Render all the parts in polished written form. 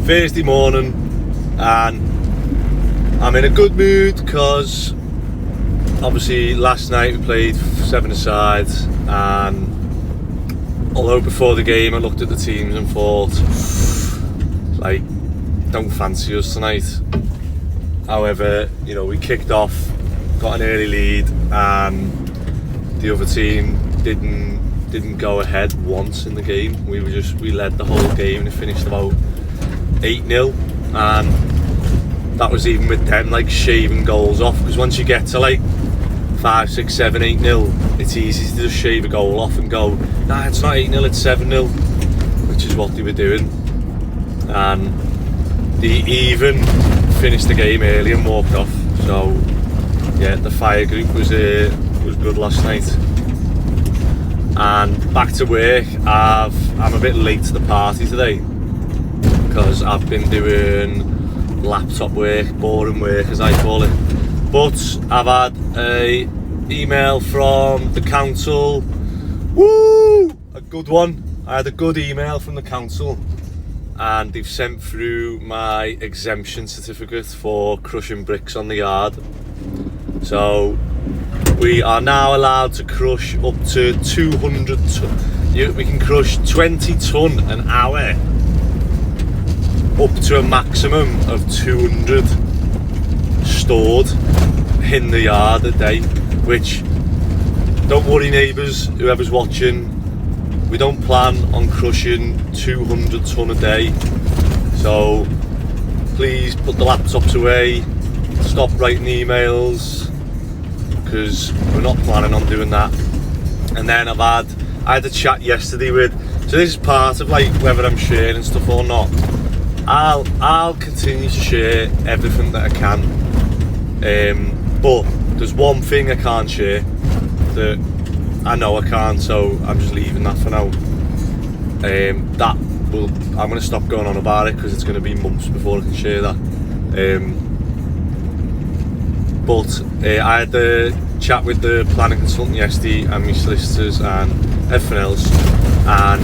Thursday morning, and I'm in a good mood because obviously last night we played 7-a-side, and although before the game I looked at the teams and thought, like, don't fancy us tonight. However, you know, we kicked off, got an early lead, and the other team didn't go ahead once in the game. We led the whole game and it finished about 8-0, and that was even with them like shaving goals off, because once you get to like 5, 6, 7, 8-0, it's easy to just shave a goal off and go, nah, it's not 8-0, it's 7-0, which is what they were doing. And they even finished the game early and walked off. So yeah, the fire group was good last night. And back to work. I'm a bit late to the party today because I've been doing laptop work, boring work as I call it. But I've had a email from the council. Woo! A good one. I had a good email from the council, and they've sent through my exemption certificate for crushing bricks on the yard. So we are now allowed to crush up to 200 ton. We can crush 20 ton an hour, up to a maximum of 200 stored in the yard a day. Which, don't worry neighbours, whoever's watching, we don't plan on crushing 200 ton a day. So please put the laptops away, stop writing emails, because we're not planning on doing that. And then I had a chat yesterday with, so this is part of like whether I'm sharing stuff or not. I'll continue to share everything that I can, but there's one thing I can't share that I know I can't, so I'm just leaving that for now. I'm going to stop going on about it because it's going to be months before I can share that. But I had a chat with the planning consultant yesterday and my solicitors and everything else, and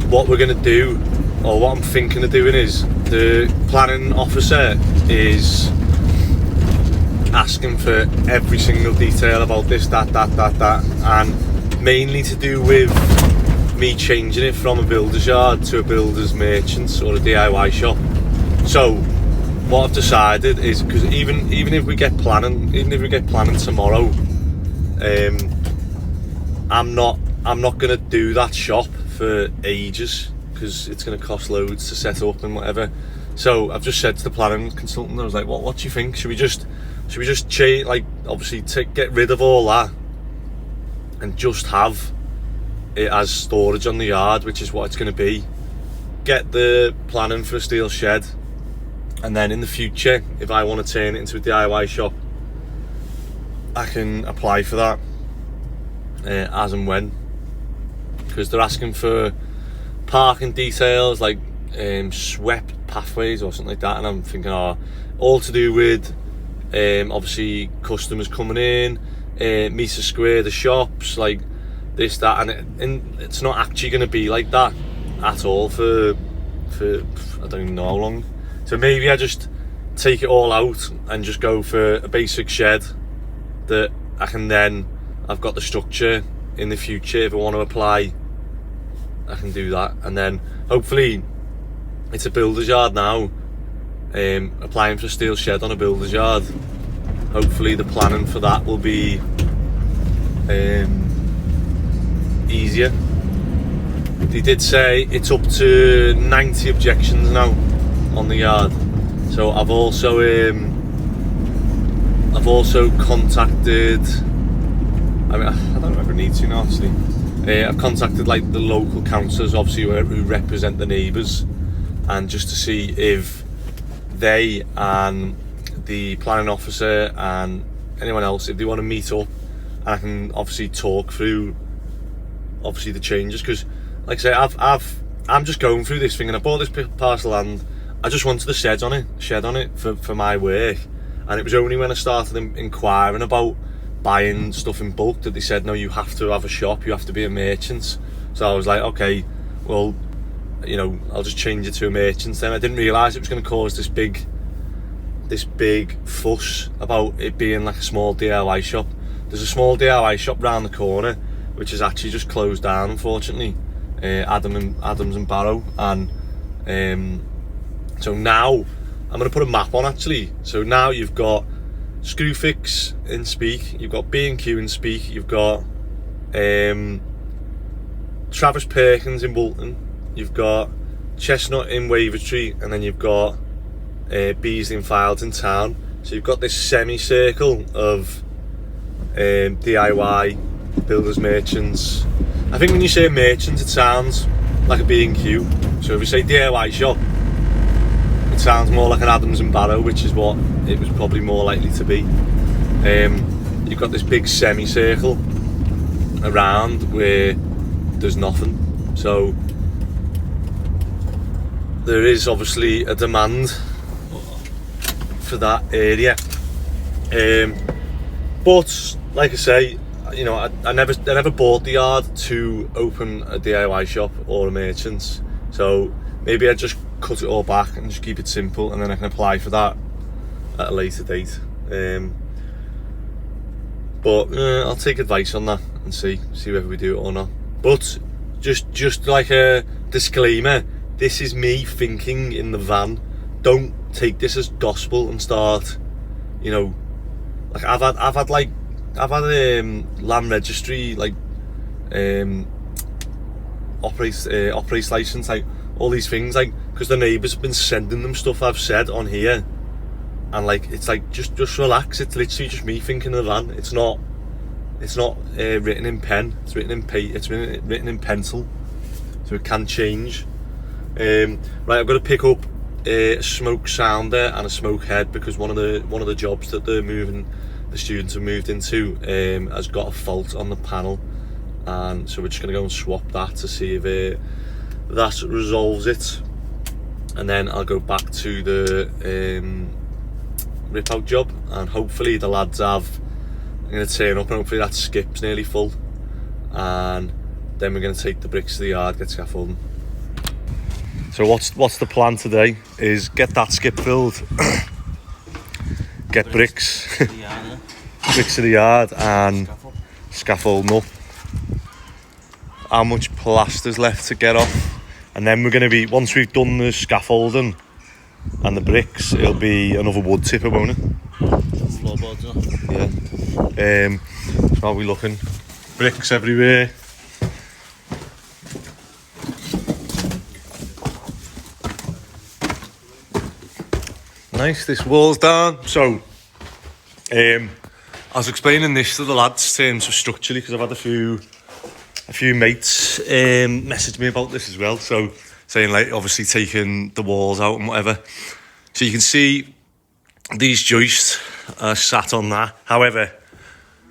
what we're going to do, or what I'm thinking of doing, is the planning officer is asking for every single detail about this, that, and mainly to do with me changing it from a builder's yard to a builder's merchants or a DIY shop. So what I've decided is, because even if we get planning tomorrow, I'm not gonna do that shop for ages because it's gonna cost loads to set up and whatever. So I've just said to the planning consultant, I was like, what do you think? Should we just change, like, obviously get rid of all that and just have it as storage on the yard, which is what it's going to be. Get the planning for a steel shed, and then in the future, if I want to turn it into a DIY shop, I can apply for that as and when, because they're asking for parking details, like swept pathways or something like that, and I'm thinking, all to do with obviously customers coming in, meter square, the shops, like this, that, and it's not actually going to be like that at all for I don't even know how long. So maybe I just take it all out and just go for a basic shed that I can then, I've got the structure in the future, if I want to apply, I can do that. And then hopefully it's a builder's yard now, applying for a steel shed on a builder's yard. Hopefully the planning for that will be easier. They did say it's up to 90 objections now on the yard. So I've also contacted, I mean, I don't know if I need to now actually. I've contacted like the local councillors, obviously, who represent the Neighbours, and just to see if they and the planning officer and anyone else, if they want to meet up, and I can obviously talk through obviously the changes, because like I say, I'm just going through this thing, and I bought this parcel of land. I just wanted a shed on it for my work, and it was only when I started inquiring about buying stuff in bulk that they said, no, you have to have a shop, you have to be a merchant. So I was like, okay, well, you know, I'll just change it to a merchant's then. I didn't realise it was going to cause this big fuss about it being like a small DIY shop. There's a small DIY shop round the corner which is actually just closed down, unfortunately, Adams and Barrow, and so now I'm going to put a map on actually. So now you've got Screwfix in Speke, you've got B&Q in Speke, you've got Travis Perkins in Woolton, you've got Chestnut in Wavertree, and then you've got Beasley and Filed in town. So you've got this semicircle of DIY builders, merchants. I think when you say merchant, it sounds like a B&Q. So if you say DIY shop, it sounds more like an Adams and Barrow, which is what it was probably more likely to be. You've got this big semicircle around where there's nothing. So there is obviously a demand for that area, but like I say, you know, I never bought the yard to open a DIY shop or a merchant's, so maybe I just cut it all back and just keep it simple, and then I can apply for that at a later date. But I'll take advice on that and see whether we do it or not. But just like a disclaimer, this is me thinking in the van. Don't take this as gospel and start, you know, like I've had land registry, like operates license, like all these things, like because the neighbours have been sending them stuff I've said on here, and like it's like just relax. It's literally just me thinking in the van. It's not written in pen. It's written in written in pencil, so it can change. Right, I've got to pick up a smoke sounder and a smoke head, because one of the jobs that the students have moved into has got a fault on the panel, and so we're just going to go and swap that to see if that resolves it, and then I'll go back to the rip out job, and hopefully the lads I'm going to turn up and hopefully that skip's nearly full, and then we're going to take the bricks to the yard, get scaffolding. So what's the plan today is get that skip filled, get bricks to the yard and scaffolding up. How much plaster's left to get off, and then we're going to be, once we've done the scaffolding and the bricks, it'll be another wood tipper, won't it? Floorboards, yeah. So how are we looking? Bricks everywhere. Nice, this wall's down. So I was explaining this to the lads in terms of structurally, because I've had a few mates message me about this as well, so saying like obviously taking the walls out and whatever. So you can see these joists are sat on that. However,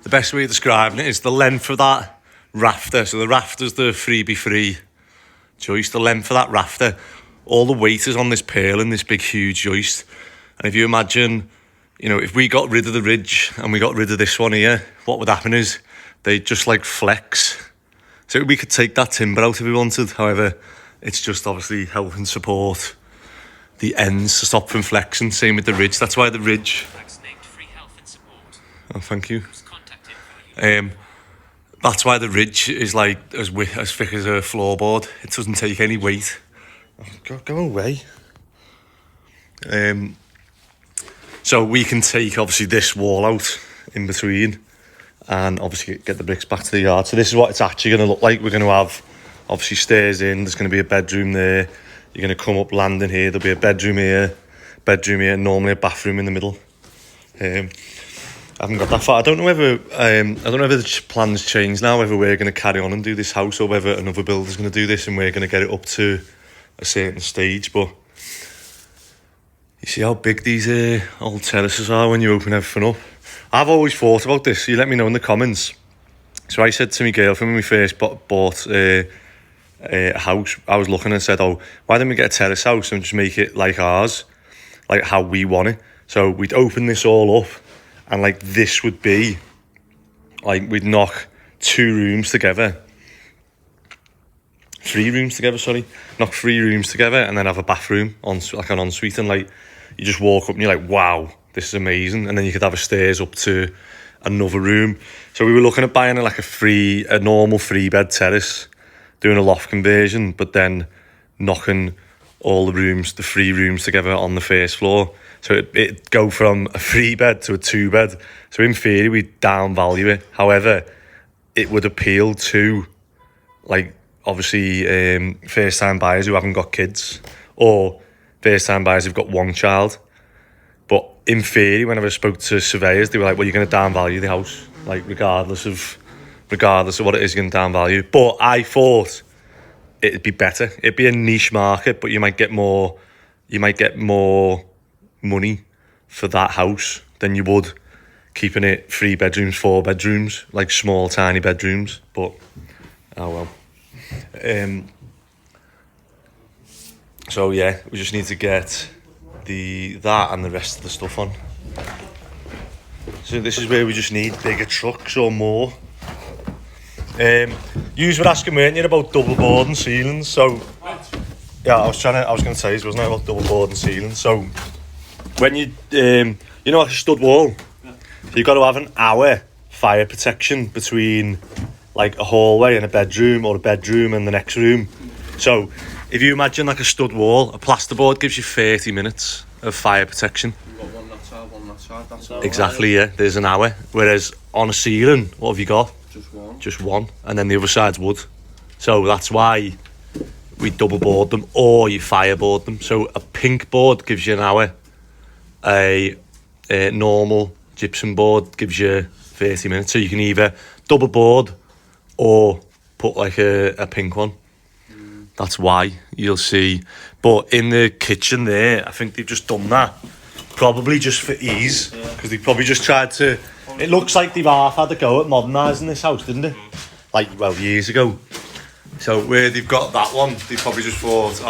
the best way of describing it is the length of that rafter. So the rafter's the 3x3 joist. The length of that rafter, all the weight is on this purlin, this big huge joist. And if you imagine, you know, if we got rid of the ridge and we got rid of this one here, what would happen is they'd just like flex. So we could take that timber out if we wanted. However, it's just obviously helping support the ends to stop from flexing. Same with the ridge. That's why the ridge. Oh, thank you. That's why the ridge is like as thick as a floorboard. It doesn't take any weight. Oh, go away. So we can take obviously this wall out in between, and obviously get the bricks back to the yard. So this is what it's actually going to look like. We're going to have obviously stairs in. There's going to be a bedroom there. You're going to come up landing here. There'll be a bedroom here, normally a bathroom in the middle. I haven't got that far. I don't know whether the plans change now, whether we're going to carry on and do this house, or whether another builder's going to do this and we're going to get it up to a certain stage. But you see how big these old terraces are when you open everything up. I've always thought about this, so you let me know in the comments. So I said to my girlfriend when we first bought a house, I was looking and said, oh, why don't we get a terrace house and just make it like ours, like how we want it. So we'd open this all up, and like this would be, like we'd knock 2 rooms together 3 rooms together, sorry. Knock 3 rooms together and then have a bathroom, like an ensuite, and like, you just walk up and you're like, wow, this is amazing. And then you could have a stairs up to another room. So we were looking at buying like a normal 3-bed terrace, doing a loft conversion, but then knocking all the 3 rooms together on the first floor. So it'd go from a 3-bed to a 2-bed. So in theory, we'd down value it. However, it would appeal to, like, obviously, first-time buyers who haven't got kids, or first-time buyers who've got 1 child. But in theory, whenever I spoke to surveyors, they were like, well, you're going to down value the house, like, regardless of what it is, you're going to down value. But I thought it'd be better. It'd be a niche market, but you might get more money for that house than you would keeping it 3 bedrooms, 4 bedrooms, like small, tiny bedrooms. But, oh well. So yeah, we just need to get that and the rest of the stuff on. So this is where we just need bigger trucks or more. You were asking, weren't you, about double board and ceilings? So yeah, I was going to say, wasn't I, about double board and ceilings? So when you like a stud wall, so you've got to have an hour fire protection between like a hallway and a bedroom, or a bedroom and the next room. So if you imagine like a stud wall, a plasterboard gives you 30 minutes of fire protection. You've got one that side, that's all. Exactly, yeah, there's an hour. Whereas on a ceiling, what have you got? Just one. And then the other side's wood. So that's why we double board them, or you fireboard them. So a pink board gives you an hour. A normal gypsum board gives you 30 minutes. So you can either double board or put like a pink one. That's why you'll see. But in the kitchen there, I think they've just done that, probably just for ease, because they probably just tried to. It looks like they've half had a go at modernising this house, didn't it? Like, well, years ago. So where they've got that one, they probably just thought,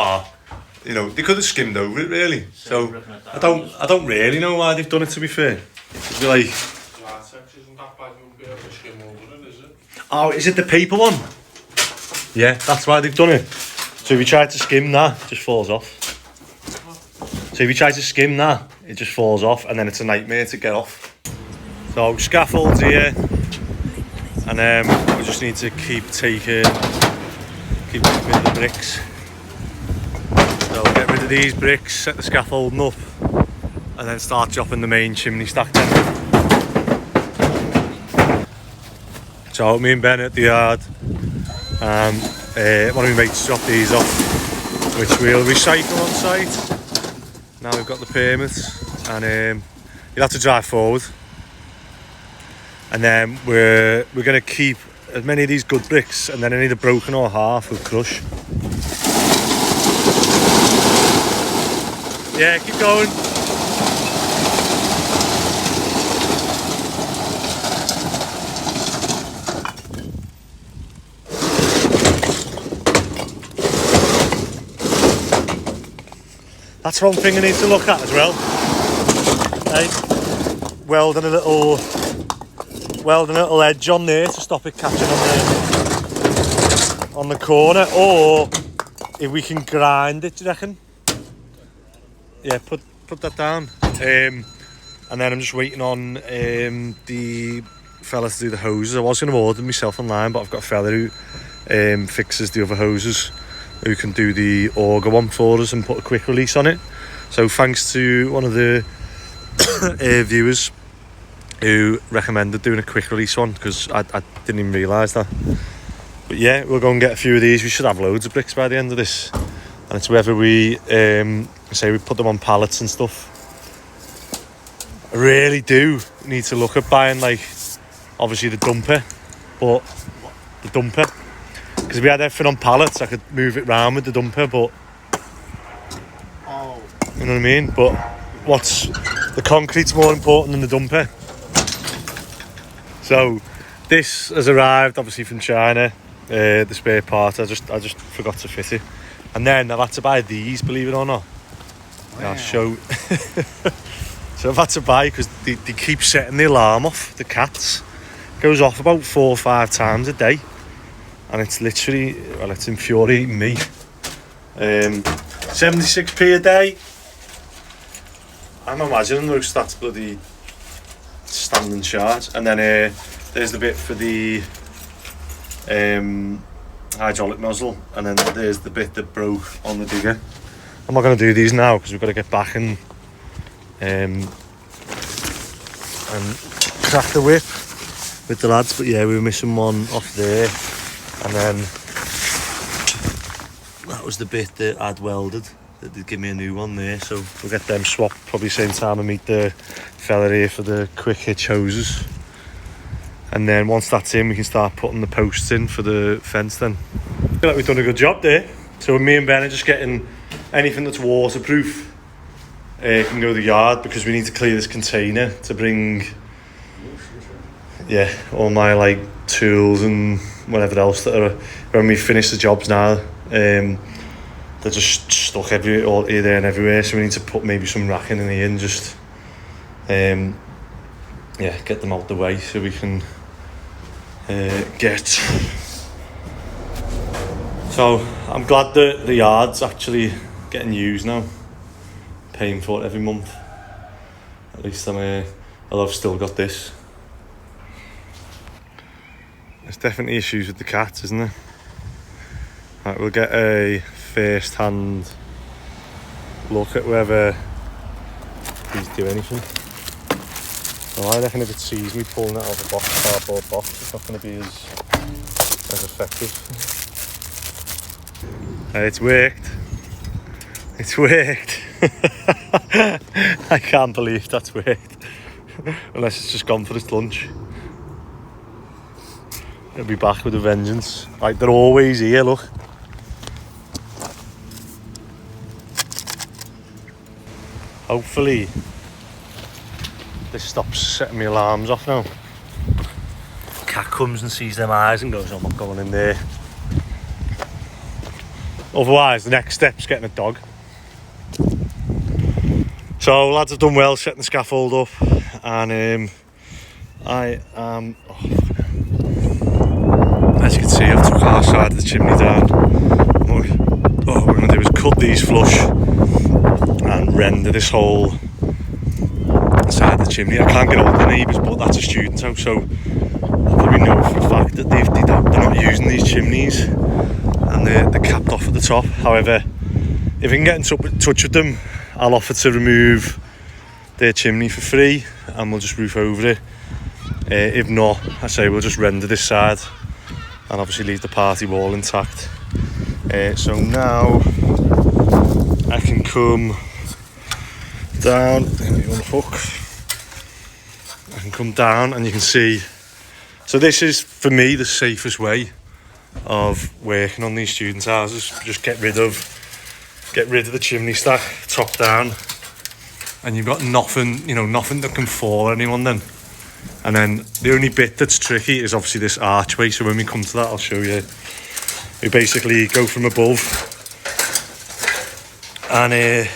they could have skimmed over it, really. So I don't really know why they've done it, to be fair. It'd be like, oh, is it the paper one? Yeah, that's why they've done it. So if you try to skim that, it just falls off. So if you try to skim that, it just falls off, and then it's a nightmare to get off. So scaffolds here, and we just need to keep taking the bricks. So we'll get rid of these bricks, set the scaffolding up, and then start chopping the main chimney stack then. So me and Ben at the yard, and one of my mates dropped these off, which we'll recycle on site. Now we've got the permits, and you'll have to drive forward. And then we're going to keep as many of these good bricks, and then any that are broken or half we'll crush. Yeah, keep going. That's one thing I need to look at as well. Hey, welding a little edge on there to stop it catching on the corner, or if we can grind it, do you reckon? Yeah, put that down. And then I'm just waiting on the fella to do the hoses. I was going to order myself online, but I've got a fella who fixes the other hoses, who can do the auger one for us and put a quick release on it. So thanks to one of the viewers who recommended doing a quick release one, because I didn't even realise that. But yeah, we'll go and get a few of these. We should have loads of bricks by the end of this, and it's whether we we put them on pallets and stuff. I really do need to look at buying, like, obviously the dumper, because if we had everything on pallets I could move it round with the dumper, but you know what I mean. But the concrete's more important than the dumper. So this has arrived obviously from China, the spare part. I just forgot to fit it, and then I've had to buy these, believe it or not. Wow. I'll show. So I've had to buy, because they keep setting the alarm off. The cats goes off about 4 or 5 times a day, and it's literally, well, it's infuriating me. 76p a day. I'm imagining those that's bloody standing charge. And then there's the bit for the hydraulic nozzle, and then there's the bit that broke on the digger. I'm not going to do these now because we've got to get back and crack the whip with the lads. But yeah, we were missing one off there, and then that was the bit that I'd welded. That did give me a new one there, so we'll get them swapped probably same time I meet the fella here for the quick hitch hoses. And then once that's in, we can start putting the posts in for the fence then. I feel like we've done a good job there. So me and Ben are just getting anything that's waterproof can go to the yard, because we need to clear this container to bring all my like tools and whatever else that are, when we finish the jobs now, they're just stuck all here, there and everywhere, so we need to put maybe some racking in here and just get them out the way so we can get. So I'm glad that the yard's actually getting used now, paying for it every month. At least I've still got this. There's definitely issues with the cats, isn't there? Right, we'll get a first-hand look at whether these do anything. Well, I reckon if it sees me pulling it out of the cardboard box, it's not going to be as effective. It's worked. It's worked. I can't believe that's worked. Unless it's just gone for its lunch. It'll be back with a vengeance. Like, they're always here, look. Hopefully this stops setting my alarms off now. Cat comes and sees them eyes and goes, I'm not going in there. Otherwise, the next step's getting a dog. So lads have done well setting the scaffold up, and I am, as you can see, I've took our side of the chimney down. What we're going to do is cut these flush and render this whole side of the chimney. I can't get hold of the Neighbours, but that's a student's house, so I probably know for a fact that they're not using these chimneys, and they're capped off at the top. However, if we can get in touch with them, I'll offer to remove their chimney for free and we'll just roof over it. If not, I say we'll just render this side and obviously leave the party wall intact. So now I can come down, on the hook. I can come down and you can see, so this is for me the safest way of working on these students' houses. Just get rid of the chimney stack top down, and you've got nothing that can fall anyone then. And then the only bit that's tricky is obviously this archway, so when we come to that I'll show you. We basically go from above and here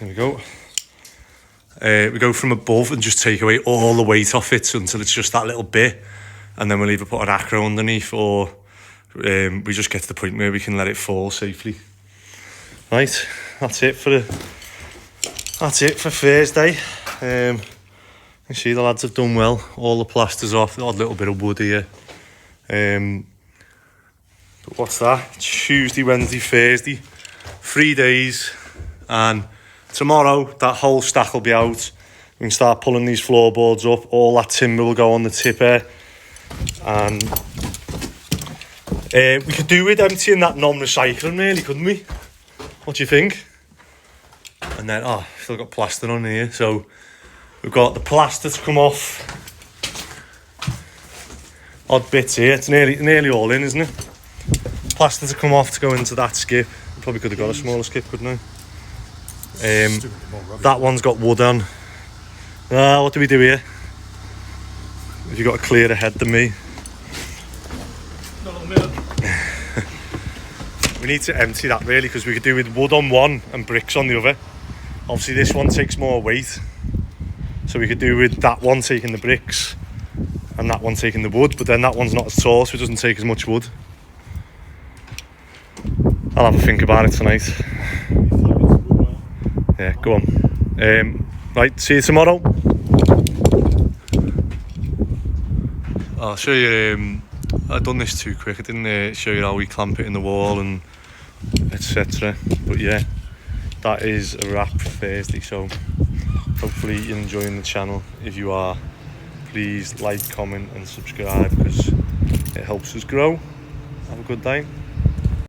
we go. We go from above and just take away all the weight off it until it's just that little bit, and then we'll either put an acro underneath or we just get to the point where we can let it fall safely. Right, that's it for Thursday. You see the lads have done well. All the plaster's off, the odd little bit of wood here. But what's that? Tuesday, Wednesday, Thursday, 3 days, and tomorrow that whole stack will be out. We can start pulling these floorboards up. All that timber will go on the tipper, and we could do with emptying that non-recycling, really, couldn't we? What do you think? And then, still got plaster on here, so we've got the plaster to come off. Odd bits here, it's nearly all in, isn't it? Plaster to come off to go into that skip. Probably could have got a smaller skip, couldn't I? That one's got wood on. What do we do here? Have you got a clearer head than me? We need to empty that really, because we could do with wood on one and bricks on the other. Obviously this one takes more weight, so we could do with that one taking the bricks and that one taking the wood, but then that one's not as tall, so it doesn't take as much wood. I'll have a think about it tonight. Yeah, go on. Right, see you tomorrow. I'll show you, I've done this too quick, I didn't show you how we clamp it in the wall and etc. But yeah, that is a wrap for Thursday, so hopefully you're enjoying the channel. If you are, please like, comment and subscribe because it helps us grow. Have a good day.